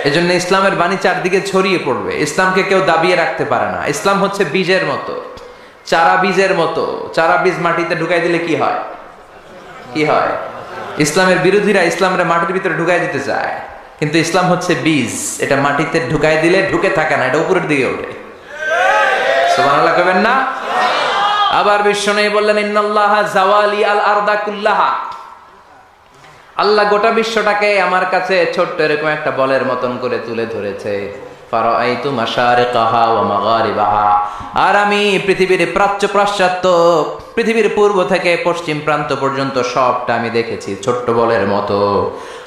[SPEAKER 1] এজন্য ইসলামের বাণী চারদিকে ছড়িয়ে পড়বে। ইসলামকে কেউ দাবিয়ে রাখতে পারে না। ইসলাম হচ্ছে বীজের মতো, চারা বীজের মতো। চারা বীজ মাটিতে ঢুকাই দিলে কি হয়? কি হয়? ইসলামের বিরোধীরা ইসলামের মাটির ভিতরে ঢুকাই দিতে চায়, কিন্তু ইসলাম হচ্ছে বীজ, এটা মাটিতে ঢুকাই দিলে ঢুকে থাকে না, এটা উপরের দিকে ওঠে। সুবহানাল্লাহ কইবেন না? আবার বিশ্বনবী বললেন, ইন্নাল্লাহা জাওয়ালি আল আরদা কুল্লাহা। আল্লাহ গোটা বিশ্বটাকে আমার কাছে ছোট্ট এরকম একটা বলের মতন করে তুলে ধরেছে। ফারাআইতু মাশারিকাহা ওয়া মাগারিবাহা। আর আমি পৃথিবীর প্রাচ্য পাশ্চাত্য, পৃথিবীর পূর্ব থেকে পশ্চিম প্রান্ত পর্যন্ত সবটা আমি দেখেছি ছোট্ট বলের মতো।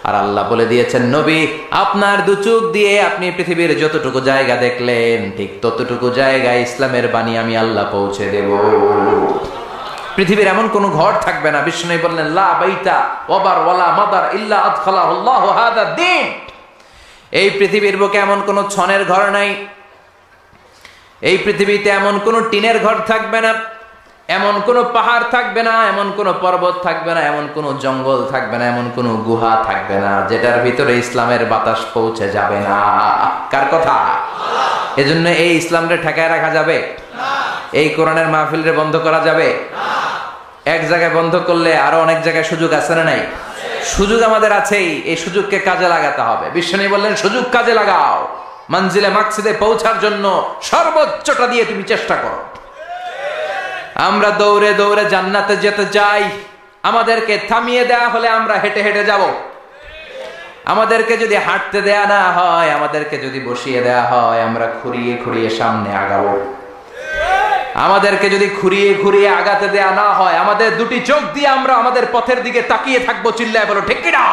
[SPEAKER 1] আর আল্লাহ বলে দিয়েছেন, নবী আপনার দু চোখ দিয়ে আপনি পৃথিবীর যতটুকু জায়গা দেখলেন, ঠিক ততটুকু জায়গায় ইসলামের বাণী আমি আল্লাহ পৌঁছে দেব। পৃথিবীর এমন কোন ঘর থাকবে না। বিষ্ণু বললেন, লা বাইতা ওয়াবার ওয়ালা মাদার ইল্লা আদখালাহুল্লাহু হাদা দ্বীন। এই পৃথিবীর বুকে এমন কোন ছনের ঘর নাই, এই পৃথিবীতে এমন কোন টিনের ঘর থাকবে না, এমন কোন পাহাড় থাকবে না, এমন কোন পর্বত থাকবে না, এমন কোন জঙ্গল থাকবে না, এমন কোন গুহা থাকবে না যেটার ভিতরে ইসলামের বাতাস পৌঁছে যাবে না। কার কথা? এজন্য এই ইসলামরে ঠেকায় রাখা যাবে? এই কোরআনের মাহফিলরে বন্ধ করা যাবে? এক জায়গায় বন্ধ করলে আরো অনেক জায়গায় সুযোগ আছে না নাই? সুযোগ আমাদের আছেই, এই সুযোগকে কাজে লাগাতে হবে। বিশ্বনবী বললেন, সুযোগ কাজে লাগাও, মঞ্জিলে মাকসিদে পৌঁছার জন্য সর্বোচ্চটা দিয়ে তুমি চেষ্টা করো। আমরা দৌড়ে দৌড়ে জান্নাতে যেতে চাই, আমাদেরকে থামিয়ে দেয়া হলে আমরা হেঁটে হেঁটে যাব। আমাদেরকে যদি হাঁটতে দেয়া না হয়, আমাদেরকে যদি বসিয়ে দেয়া হয়, আমরা খুঁড়িয়ে খুঁড়িয়ে সামনে আগাবো। আমাদেরকে যদি খুঁড়িয়ে খুঁড়িয়ে আগাতে দেয়া না হয়, আমাদের দুটি চোখ দিয়ে আমরা আমাদের পথের দিকে তাকিয়ে থাকবো। চিল্লায় বলো ঠিক কিনা?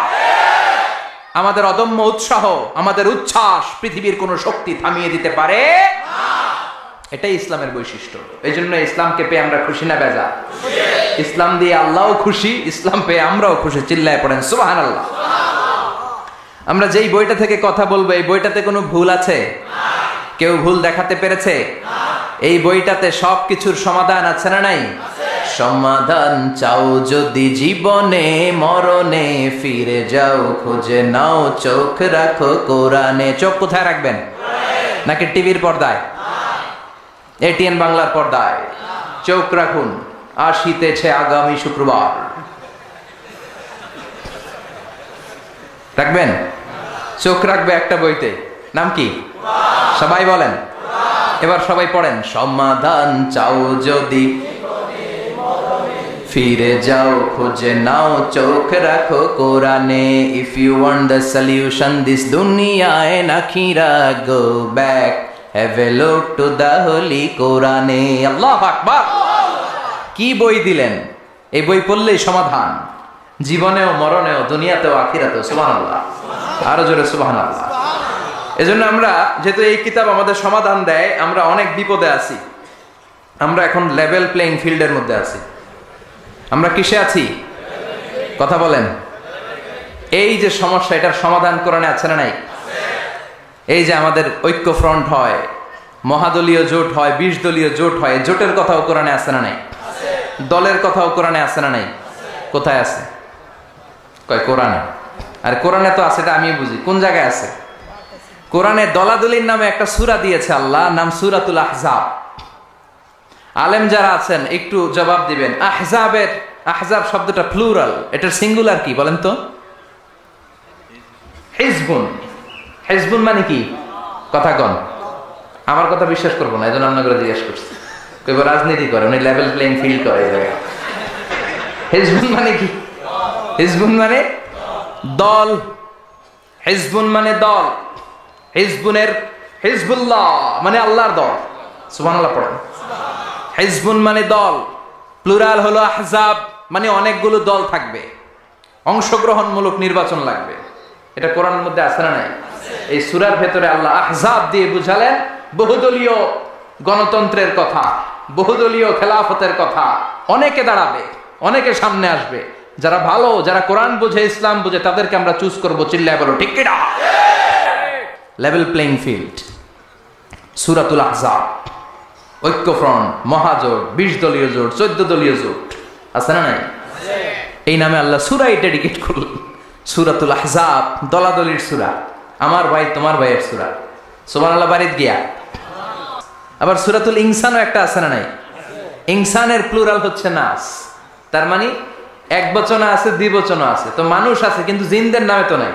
[SPEAKER 1] আমাদের অদম্য উৎসাহ, আমাদের উচ্ছ্বাস পৃথিবীর কোন শক্তি থামিয়ে দিতে পারে না। এটাই ইসলামের বৈশিষ্ট্য। এই জন্য ইসলামকে পেয়ে আমরা খুশি না বেজা? ইসলাম দিয়ে আল্লাহও খুশি, ইসলাম পেয়ে আমরাও খুশি। চিল্লায় পড়েন সুবহানাল্লাহ। আমরা যেই বইটা থেকে কথা বলবো, এই বইটাতে কোনো ভুল আছে? কেউ ভুল দেখাতে পেরেছে? এই বইটাতে সবকিছুর সমাধান আছে না নাই? সমাধান চাও যদি জীবনে মরণে, ফিরে যাও খুঁজে নাও, চোখ রাখো কোরআনে। চোখ কোথায় রাখবেন? নাকি টিভির পর্দায়, এটিএন বাংলার পর্দায়? চোখ রাখুন, আসিতেছে আগামী শুক্রবার। রাখবেন? চোখ রাখবে একটা বইতে, নাম কি? সবাই বলেন, এবার সবাই পড়েন। সমাধান চাও যদি ফিরে যাও খুঁজে নাও, চোখ রাখো কোরআনে। If you want the solution this দুনিয়ায় নাখিরা, go back, have a look to the holy কোরআনে। আল্লাহু আকবার। কি বই দিলেন! এই বই পড়লেই সমাধান, জীবনেও মরণেও, দুনিয়াতেও আখিরাতেও। সুবহানাল্লাহ, আরো জোরে সুবহানাল্লাহ। এজন্য আমরা, যেহেতু এই কিতাব আমাদের সমাধান দেয়, আমরা অনেক বিপদে আছি। আমরা এখন লেভেল প্লেইং ফিল্ডের মধ্যে আছি। আমরা কিসে আছি? কথা বলেন। এই যে সমস্যা, এটার সমাধান কোরআনে আছে না নাই? এই যে আমাদের ঐক্য ফ্রন্ট হয়, মহাদলীয় জোট হয়, 20 দলীয় জোট হয়, জোটের কথাও কোরআনে আছে না নাই? দলের কথাও কোরআনে আছে না নাই? কোথায় আছে? কয় কোরআনে। আর কোরআনে তো আছে, এটা আমি বুঝি। কোন জায়গায় আছে? কোরআনে দলাদলির নামে একটা সূরা দিয়েছে আল্লাহ, নাম সূরাতুল আহজাব। আলেম যারা আছেন একটু জবাব দিবেন। আহজাবের, আহজাব শব্দটা প্লুরাল, এটার সিঙ্গুলার কি বলেন তো? হিজবুন। হিজবুন মানে কি? কথা কন। আমার কথা বিশ্বাস করবো না, এজন্য আপনাকে জিজ্ঞেস করছি। কেউ রাজনীতি করে, উনি লেভেল প্লেইং ফিল্ড করে এই জায়গায়। হিজবুন মানে কি? হিজবুন মানে দল। হিজবুন মানে দল। হিজবুনের, হিজবুল্লাহ মানে আল্লাহর দল। সুবহানাল্লাহ পড়েন। হিজবুন মানে দল, প্লুরাল হলো আহজাব, মানে অনেকগুলো দল থাকবে, অংশগ্রহণমূলক নির্বাচন লাগবে। এটা কোরআনের মধ্যে আছে না নাই? এই সূরার ভেতরে আল্লাহ আহজাব দিয়ে বুঝালেন বহুদলীয় গণতন্ত্রের কথা, বহুদলীয় খেলাফতের কথা। অনেকে দাঁড়াবে, অনেকে সামনে আসবে। যারা ভালো, যারা কোরআন বুঝে, ইসলাম বুঝে, তাদেরকে আমরা চুজ করবো। চিল্লায় বলো ঠিক কিনা? লেভেল প্লেইং ফিল্ড, সূরাতুল আহজাব, ঐক্যফ্রন্ট, মহাজোট, 20 দলীয় জোট, 14 দলীয় জোট, আছে না নাই? এই নামে আল্লাহ সূরাই ডেডিকেট করলেন। সূরাতুল আহজাব, দলাদলির সূরা, আমার ভাই তোমার ভাইয়ের সূরা। সুবহানাল্লাহ বাড়িতে গিয়া। আবার সূরাতুল ইনসানও একটা আছে না নাই? ইনসানের প্লুরাল হচ্ছে নাস, তার মানে এক বচন আছে, দ্বিবচন আছে। তো মানুষ আছে, কিন্তু জিনদের নামে তো নাই।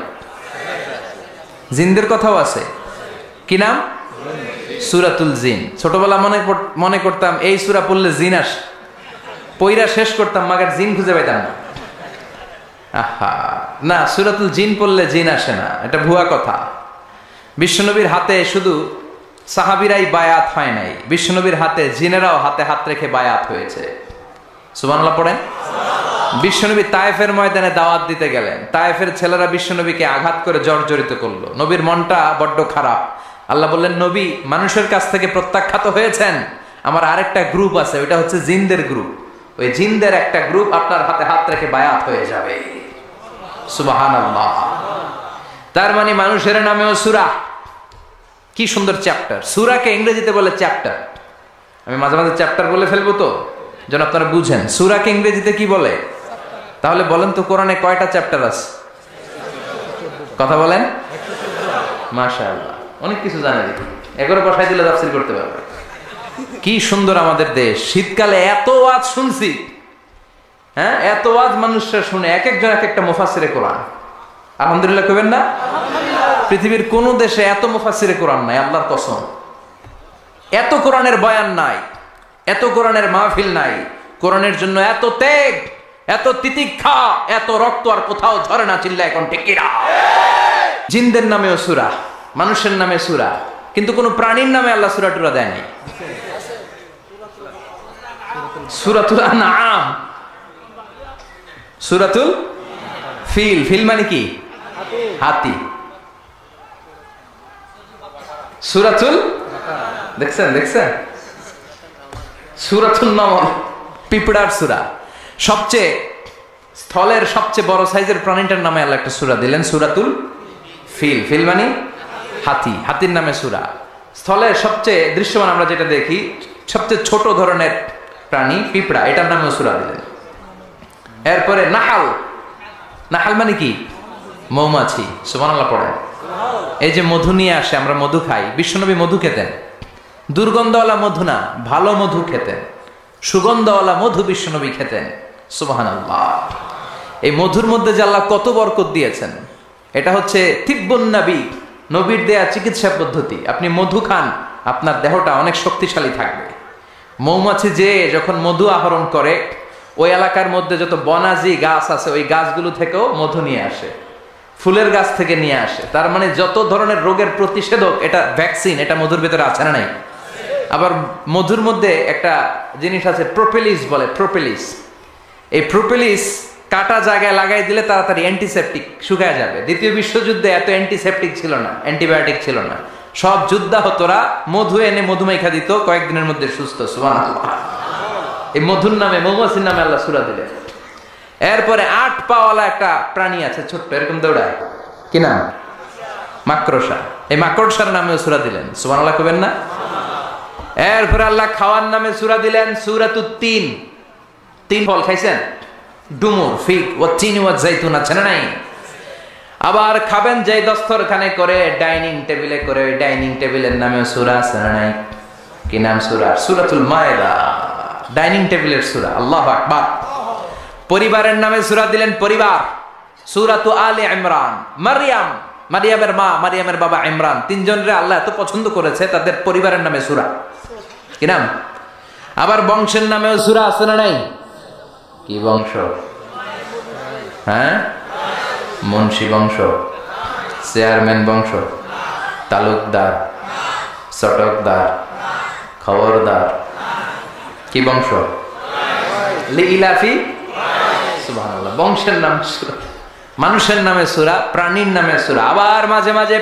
[SPEAKER 1] জিনদের কথাও আছে। কি নাম? সূরাতুল জিন। ছোটবেলা মনে করতাম এই সূরা পড়লে জিন আসে, পয়রা শেষ করতাম, মাগার জিন খুঁজে পাইতাম না। আহা, না, সূরাতুল জিন পড়লে জিন আসে না, এটা ভুয়া কথা। বিশ্বনবীর হাতে শুধু সাহাবীরাই বায়াত হয় নাই, বিশ্বনবীর হাতে জিনেরাও হাতে হাত রেখে বায়াত হয়েছে। সুবহানাল্লাহ পড়েন। বিশ্বনবী তায়েফের ময়দানে দাওয়াত দিতে গেলেন, তায়েফের ছেলেরা বিশ্বনবীকে আঘাত করে জর্জরিত করলো। নবীর মনটা বড্ড খারাপ। আল্লাহ বললেন, নবী মানুষের কাছ থেকে প্রত্যাখ্যাত হয়েছেন, আমার আরেকটা গ্রুপ আছে, ওইটা হচ্ছে জিনদের গ্রুপ। ওই জিনদের একটা গ্রুপ আপনার হাতে হাত রেখে বায়াত হয়ে যাবে। সুবহানাল্লাহ। তার মানে মানুষের নামেও সূরা। কি সুন্দর চ্যাপ্টার। সূরাকে ইংরেজিতে বলে চ্যাপ্টার। আমি মাঝে মাঝে চ্যাপ্টার বলে ফেলবো, তো যেন আপনারা বুঝেন সূরাকে ইংরেজিতে কি বলে। তাহলে বলেন তো, কোরআনে কয়টা চ্যাপ্টার আছে? কথা বলেন। মাশাআল্লাহ, অনেক কিছু জানে। দেখি 11 বসাই দিলে তাফসীর করতে পারবে। কি সুন্দর আমাদের দেশ। শীতকালে এত ওয়াজ শুনছি, হ্যাঁ, এত ওয়াজ মানুষরা শুনে, এক একজন এক একটা মুফাসসিরে কোরআন। আলহামদুলিল্লাহ কইবেন না? পৃথিবীর কোন দেশে এত মুফাসসিরে কোরআন নাই, আল্লাহর কসম। এত কোরআনের বয়ান নাই, এত কোরআনের মাহফিল নাই। কোরআনের জন্য এত ত্যাগ, এত তিতিক্ষা, এত রক্ত আর কোথাও ঝরে না। চিল্লা এখন ঠিক কিনা? জিনদের নামেও সূরা, মানুষের নামে সূরা, কিন্তু কোন প্রাণীর নামে আল্লাহ সূরা টুরা দেয় নাই। সূরাতুল আনআম, সূরাতুল ফিল। ফিল মানে কি? হাতি। সূরাতুল, দেখছেন দেখছেন, সূরাতুন নামল, পিঁপড়ার সূরা। সবচেয়ে স্থলের সবচেয়ে বড় সাইজের প্রাণীটার নামে আল্লাহ একটা সূরা দিলেন, সূরাতুল ফিল। ফিল মানে হাতি, হাতির নামে সূরা। স্থলের সবচেয়ে দৃশ্যমান আমরা যেটা দেখি, সবচেয়ে ছোট ধরনের প্রাণী পিঁপড়া, এটার নামেও সূরা দিলেন। এরপরে নাহাল, নাহাল মানে কি? মৌমাছি। সুবহানাল্লাহ পড়েন। এই যে মধু নিয়ে আসে, আমরা মধু খাই, বিশ্বনবী মধু খেতেন। দুর্গন্ধওয়ালা মধু না, ভালো মধু খেতেন। সুগন্ধওয়ালা মধু বিশ্বনবী খেতেন। সুবহানাল্লাহ। এই মধুর মধ্যে যে আল্লাহ কত বরকত দিয়েছেন, এটা হচ্ছে তিব্বুন নবী, নবীর দেয়া চিকিৎসা পদ্ধতি। আপনি মধু খান, আপনার দেহটা অনেক শক্তিশালী থাকবে। মৌমাছি যে যখন মধু আহরণ করে, ওই এলাকার মধ্যে যত বনাজি গাছ আছে, ওই গাছগুলো থেকেও মধু নিয়ে আসে, ফুলের গাছ থেকে নিয়ে আসে। তার মানে যত ধরনের রোগের প্রতিষেধক, এটা ভ্যাকসিন, এটা মধুর ভিতরে আছে না নাই? আবার মধুর মধ্যে একটা জিনিস আছে, প্রোপেলিস বলে, প্রোপেলিস। এই প্রোপেলিস কাটা জায়গায় লাগাই দিলে তাড়াতাড়ি অ্যান্টিসেপটিক শুকায় যাবে। দ্বিতীয় বিশ্বযুদ্ধে এত অ্যান্টিসেপটিক ছিল না, অ্যান্টিবায়োটিক ছিল না। সব যুদ্ধাহতরা মধু এনে মধুমাইখা দিত, কয়েকদিনের মধ্যে সুস্থ। সুবহানাল্লাহ। এই মধুর নামে, মৌমাছির নামে আল্লাহ সূরা দিলেন। এরপরে 8 পাওয়ালা একটা প্রাণী আছে, ছোট্ট, এরকম দৌড়ায়, কি নাম? মাকড়সা। এই মাকড়সার নামেও সূরা দিলেন। সুবহানাল্লাহ কবেন না? এরপরে আল্লাহ খাওয়ার নামে সূরা দিলেন, সূরাতুত তিন। তিন ফল খাইছেন? ডুমুর, ফিগ, ওয়া তিন ওয়া জাইতুন, আছে না নাই? আবার খাবেন যে দস্তরখানে করে, ডাইনিং টেবিলে করে, ওই ডাইনিং টেবিলের নামেও সূরা আছে না নাই? কি নাম সূরা? সূরাতুল মায়েদা, ডাইনিং টেবিলের সূরা। আল্লাহু আকবার। পরিবারের নামে সূরা দিলেন, পরিবার, সূরাতু আলে ইমরান। মারইয়াম, মারিয়ামের মা, মারিয়ামের বাবা ইমরান, তিনজনরে আল্লাহ এত পছন্দ করেছে, তাদের পরিবারের নামে সূরা। কি নাম? আবার বংশের নামেও সূরা আছে না নাই? কি বংশ? হ্যাঁ, মুন্সি বংশ, চেয়ারম্যান বংশ, তালুকদার, চটকদার, খবরদার। কি বংশ? লিইলাফি। সুবহানাল্লাহ। বংশের নাম সূরা, মানুষের নামে সূরা, প্রাণীর নামে সূরা। আবার মাঝে মাঝে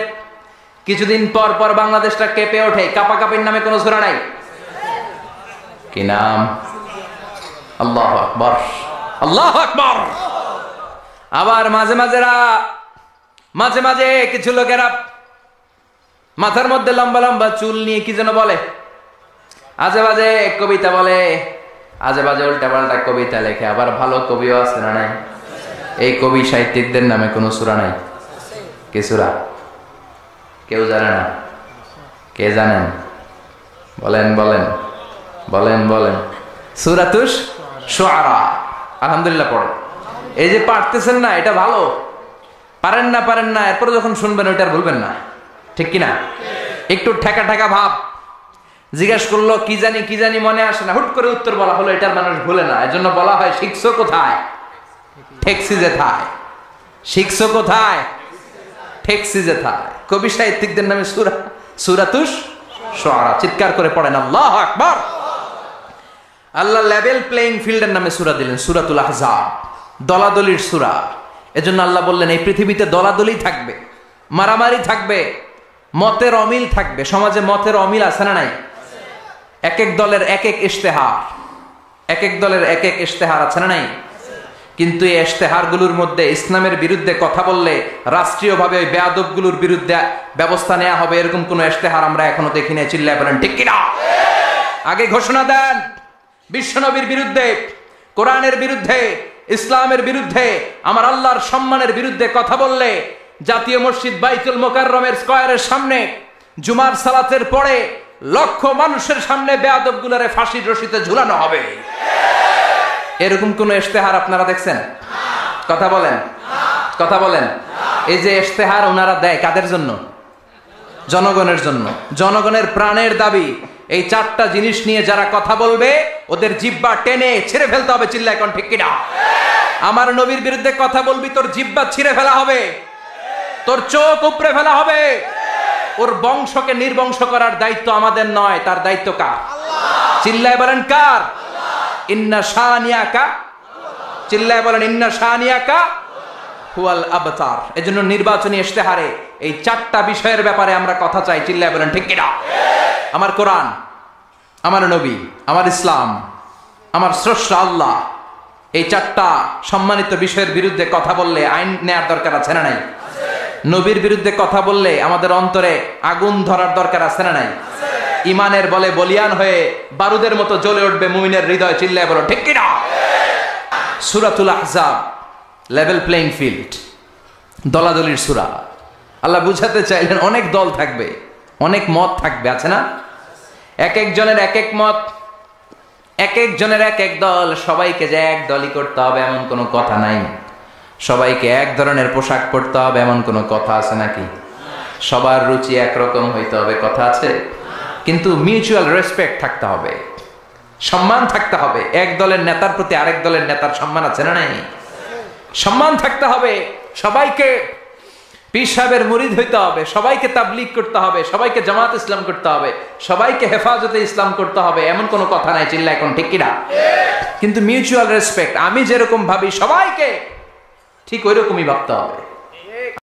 [SPEAKER 1] কিছুদিন পর পর বাংলাদেশটা কেঁপে ওঠে, কাপাকাপির নামে কোনো সূরা নাই? কি নাম? আল্লাহু আকবার, আল্লাহু আকবার। আবার মাঝে মাঝে কিছু লোকেরা মাথার মধ্যে লম্বা লম্বা চুল নিয়ে কি যেন বলে, আজে বাজে কবিতা বলে, আজে বাজে উল্টা পাল্টা কবিতা লেখে। আবার ভালো কবিও আছে না নাই? এই কবি সাহিত্যিকদের নামে কোনো সূরা নাই? কি সূরা? কেউ জানে না? কে জানেন? বলেন বলেন বলেন বলেন। সূরাতুশ শুআরা। আলহামদুলিল্লাহ পড়েন। এই যে পারতেছেন না, এটা ভালো। পারেন না, এরপরে যখন শুনবেন ওইটা আর ভুলবেন না, ঠিক কিনা? একটু ঠেকা ঠেকা ভাব, জিজ্ঞেস করলো কি জানি মনে আসে না, হুট করে উত্তর বলা হলো, এটার মানুষ ভুলে না। এজন্য বলা হয়, শিখছো কোথায়? ঠেকছি যেথায়। শিখছো কোথায়? ঠেকছি যেথায়। কবি সাহিত্যিকদের নামে সূরা, সূরাতুশ শুআরা। চিৎকার করে পড়েন আল্লাহু আকবার। আল্লাহ লেভেল প্লেইং ফিল্ডের নামে সূরা দিলেন, সূরাতুল আহজাব, দলাদলির সূরা। এজন্য আল্লাহ বললেন, এই পৃথিবীতে দলাদলি থাকবে, মারামারি থাকবে, মতের অমিল থাকবে। সমাজে মতের অমিল আছে না নাই? এক এক দলের এক এক ইশতেহার, এক এক দলের এক এক ইশতেহার আছে না নাই? কিন্তু এই ইশতেহারগুলোর মধ্যে ইসলামের বিরুদ্ধে কথা বললে রাষ্ট্রীয়ভাবে ওই বেয়াদবগুলোর বিরুদ্ধে ব্যবস্থা নেওয়া হবে, এরকম কোন ইশতেহার আমরা এখনো দেখি নাই। চিল্লায় বলেন ঠিক কিনা? আগে ঘোষণা দেন, বিশ্বনবীর বিরুদ্ধে, কোরআনের বিরুদ্ধে, ইসলামের বিরুদ্ধে, আমার আল্লাহর সম্মানের বিরুদ্ধে কথা বললে জাতীয় মসজিদ বাইতুল মোকাররমের স্কয়ারের সামনে জুমার সালাতের পরে লক্ষ মানুষের সামনে বেয়াদবগুলোরে ফাঁসির রশিতে ঝুলানো হবে। এরকম কোন ইশতেহার আপনারা দেখছেন? কথা বলেন, কথা বলেন। এই যে ইশতেহার ওনারা দেয় কাদের জন্য? জনগণের জন্য। জনগণের প্রাণের দাবি। এই 4টা জিনিস নিয়ে যারা কথা বলবে ওদের জিহ্বা টেনে ছিঁড়ে ফেলতে হবে। চিল্লায় কোন ঠিক কিনা? আমার নবীর বিরুদ্ধে কথা বলবি, তোর জিহ্বা ছিঁড়ে ফেলা হবে, তোর চোখ উপড়ে ফেলা হবে। ওর বংশকে নির্বংশ করার দায়িত্ব আমাদের নয়, তার দায়িত্ব কার? চিল্লায় বলেন কার? ইন্না শানিয়াকা, চিল্লায় বলেন ইন্না শানিয়াকা হুয়াল আবতার। এজন্য নির্বাচনী ইশতেহারে এই 4টা বিষয়ের ব্যাপারে আমরা কথা চাই, চিল্লায় বলেন ঠিক কিনা? আমার কোরআন, আমার নবী, আমার ইসলাম, আমার স্রষ্টা আল্লাহ, এই 4টা সম্মানিত বিষয়ের বিরুদ্ধে কথা বললে আইন নেয়ার দরকার আছে না নাই? নবীর বিরুদ্ধে কথা বললে আমাদের অন্তরে আগুন ধরার দরকার আছে না নাই? ইমানের বলে বলিয়ান হয়ে বারুদের মতো জ্বলে উঠবে মুমিনের হৃদয়, চিল্লায় বলো ঠিক কিনা? সূরাতুল আহজাব লেভেল প্লেইং ফিল্ড, দলাদলির সূরা। আল্লাহ বুঝাতে চাইলেন অনেক দল থাকবে, অনেক মত থাকবে, আছে না? এক একজনের এক এক মত, এক একজনের এক এক দল। সবাইকে যে এক দলই করতে হবে এমন কোনো কথা নাই। সবাইকে এক ধরনের পোশাক পরতে হবে এমন কোনো কথা আছে নাকি? সবার রুচি একরকম হইতে হবে কথা আছে? কিন্তু মিউচুয়াল রেসপেক্ট থাকতে হবে, সম্মান থাকতে হবে। এক দলের নেতার প্রতি আরেক দলের নেতার সম্মান আছে না নাই? সম্মান থাকতে হবে। সবাইকে পীর সাহেবের মুরিদ হইতে হবে, সবাইকে তাবলীগ করতে হবে, সবাইকে জামাত ইসলাম করতে হবে, সবাইকে হেফাজতে ইসলাম করতে হবে এমন কোনো কথা নাই, চিল্লা এখন ঠিক কিনা? কিন্তু মিউচুয়াল রেসপেক্ট, আমি যেরকম ভাবি সবাইকে ঠিক ওই রকমই ভাবতে হবে।